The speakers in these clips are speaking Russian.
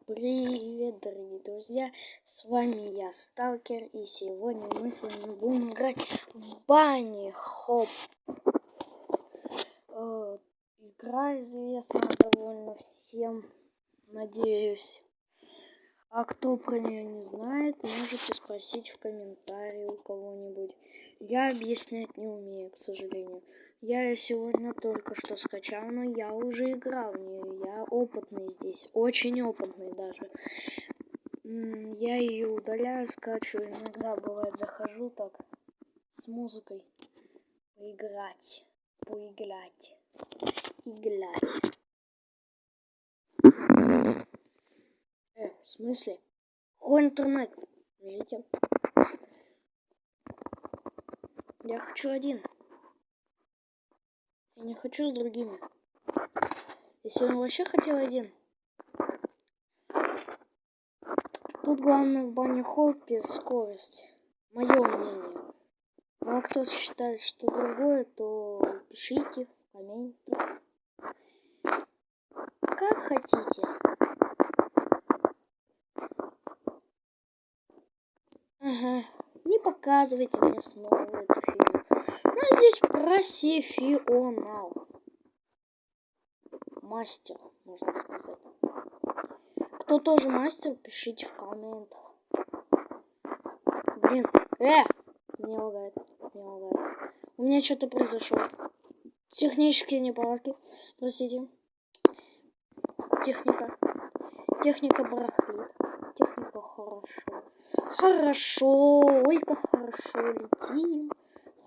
Привет, дорогие друзья, с вами я, Сталкер, и сегодня мы с вами будем играть в Bunny Hop. Игра известна довольно всем, надеюсь. А кто про нее не знает, можете спросить в комментарии у кого-нибудь. Я объяснять не умею, к сожалению. Я ее сегодня только что скачал, но я уже играл в нее. Я опытный здесь, очень опытный даже. Я ее удаляю, скачиваю. Иногда бывает захожу так с музыкой поиграть. В смысле? Какой интернет? Видите? Я хочу один. Я не хочу с другими. Если он вообще хотел один. Тут главное в Bunny Hop скорость. Мое мнение. Ну а кто считает, что другое, то пишите в комментах. Как хотите. Ага. Не показывайте мне снова эту фигню. Ну здесь профессионал. Мастер, можно сказать. Кто тоже мастер, пишите в комментах. Блин, мне лагает. У меня что-то произошло. Технические неполадки. Простите. Техника барахлит. Техника хорошо. Ой, как хорошо. Летим.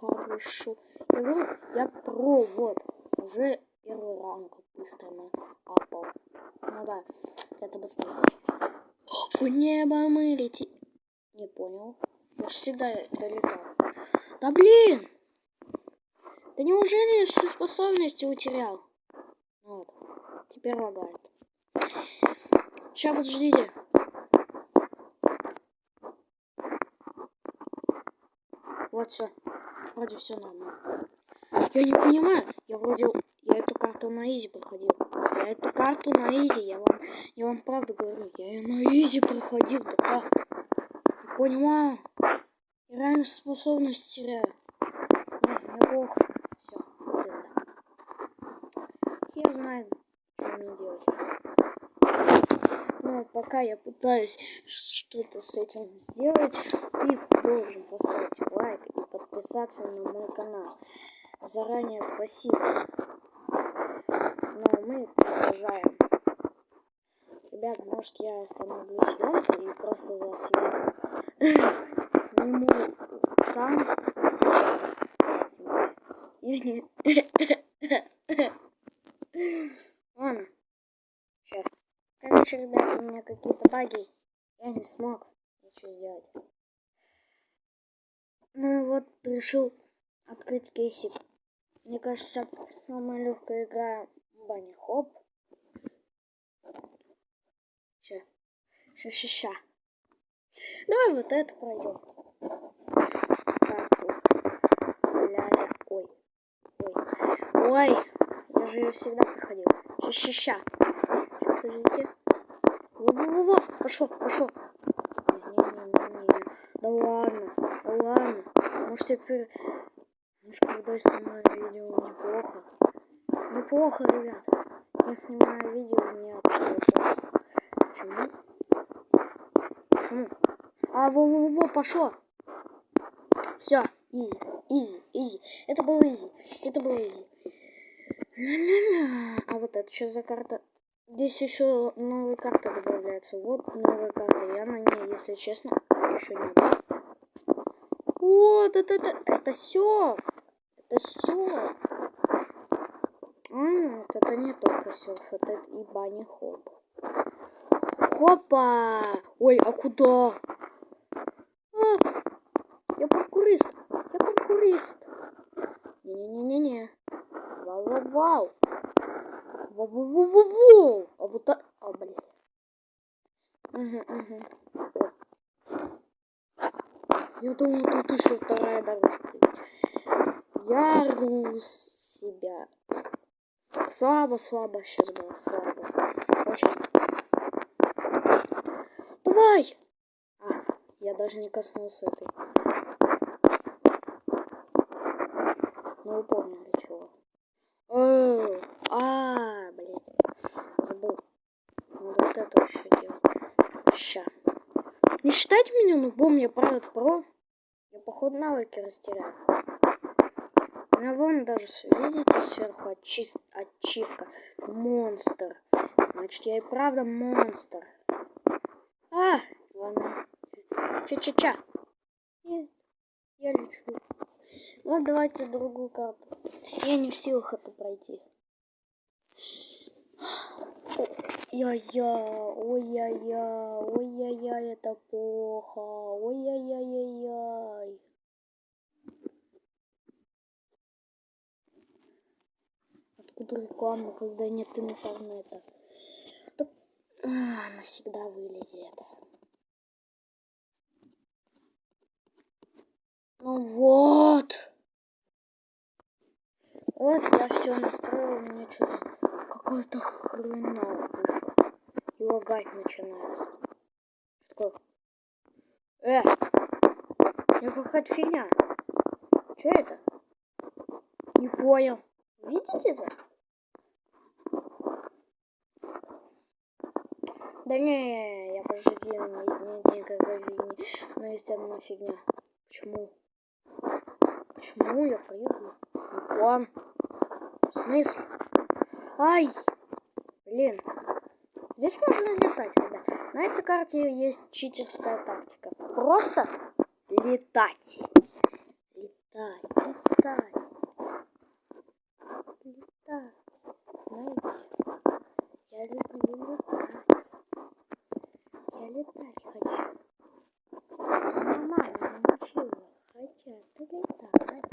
Хорошо. Я говорю, я про, вот. Уже первый ранг быстро на апал. Ну да, это быстрее. В небо мы летим. Не понял. Я же всегда долетал. Да блин! Да неужели я все способности утерял? Вот. Теперь лагает. Сейчас, подождите. Вот все. Вроде все нормально. Я не понимаю. Я эту карту на изи проходил. Я вам правду говорю. Я ее на изи проходил. Да как? Не понимаю. Я реально способность теряю. Нет, мне плохо. Все. Хер знает, что мне делать. Но пока я пытаюсь что-то с этим сделать, ты должен поставить лайк и подписаться на мой канал. Заранее спасибо. Но мы продолжаем. Ребят, может я остановлюсь съемку и просто за съемку сниму сам. Ладно. Сейчас. Короче, ребята, у меня какие-то баги. Я не смог ничего сделать. Ну и вот решил открыть кейсик. Мне кажется, самая легкая игра Bunny Hop. Ща. Давай вот это пройдем. Ой. Я же ее всегда проходил. Ща. Подождите. Во. Пошел. Не. Да ладно. Может, когда я снимаю видео, неплохо, ребят. Я снимаю видео, мне плохо. Почему? А, во, пошло. Все, изи. Это было изи. Ля-ля-ля. А вот это что за карта? Здесь еще новые карты добавляются. Вот новая карта. Я на ней, если честно, еще не был. Вот это все. Это не только серф, это и Bunny Hop. Хопа! Ой, а куда? Я паркурист. Не. Вау. А вот так. Блин. Угу. Я думаю, тут еще вторая дорожка. Я рус себя. Слабо. Сейчас было слабо. Очень. даже не коснулся этой. Ну вы поняли чего. Блядь. Забыл. Надо вот это еще делать. Ща. Не считайте меня нубом, я правда про. Я походу навыки растерял. У меня вон даже, видите, сверху ачивка. Монстр. Значит, я и правда монстр. Ладно. Ча-ча-ча. Нет, я лечу. Вот давайте другую карту. Я не в силах это пройти. Ой-яй-яй, это плохо. Ой-яй-яй-яй-яй. Откуда реклама, когда нет интернета? Так, навсегда вылезет. Ну вот. Вот я все настроил, мне что-то какой-то хреново вышло. И лагать начинается. Что такое? Это какая-то фигня. Что это? Не понял. Видите это? Да не, я подожди, здесь нет никакой фигни. Но есть одна фигня. Почему? Почему я прыгаю? Вон. В смысле? Ай! Блин. Здесь можно летать, ребят. На этой карте есть читерская тактика. Просто летать. Летать. Летать. Знаете, я люблю летать. Я летать хочу. Мама научила. Хотят летать.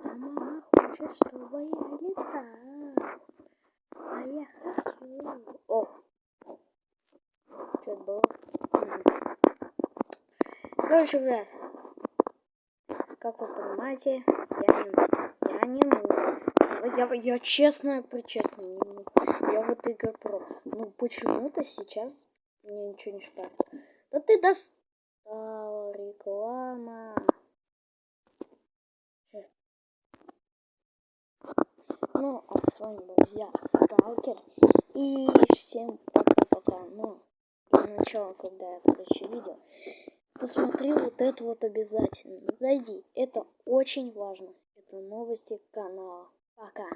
А мама хочет, чтобы я летал. А я хочу. О! Что это было? Короче, ребят. Как вы понимаете, я не нуб. Я честно, причестно не нуб. Я вот игры про. Ну почему-то сейчас мне ничего не шпарит. Да ты достал, реклама. Ну, а с вами был я, Сталкер. И всем пока-пока. Ну, для начала, когда я включу видео, посмотри вот это вот обязательно. Зайди. Это очень важно. Это новости канала. Пока.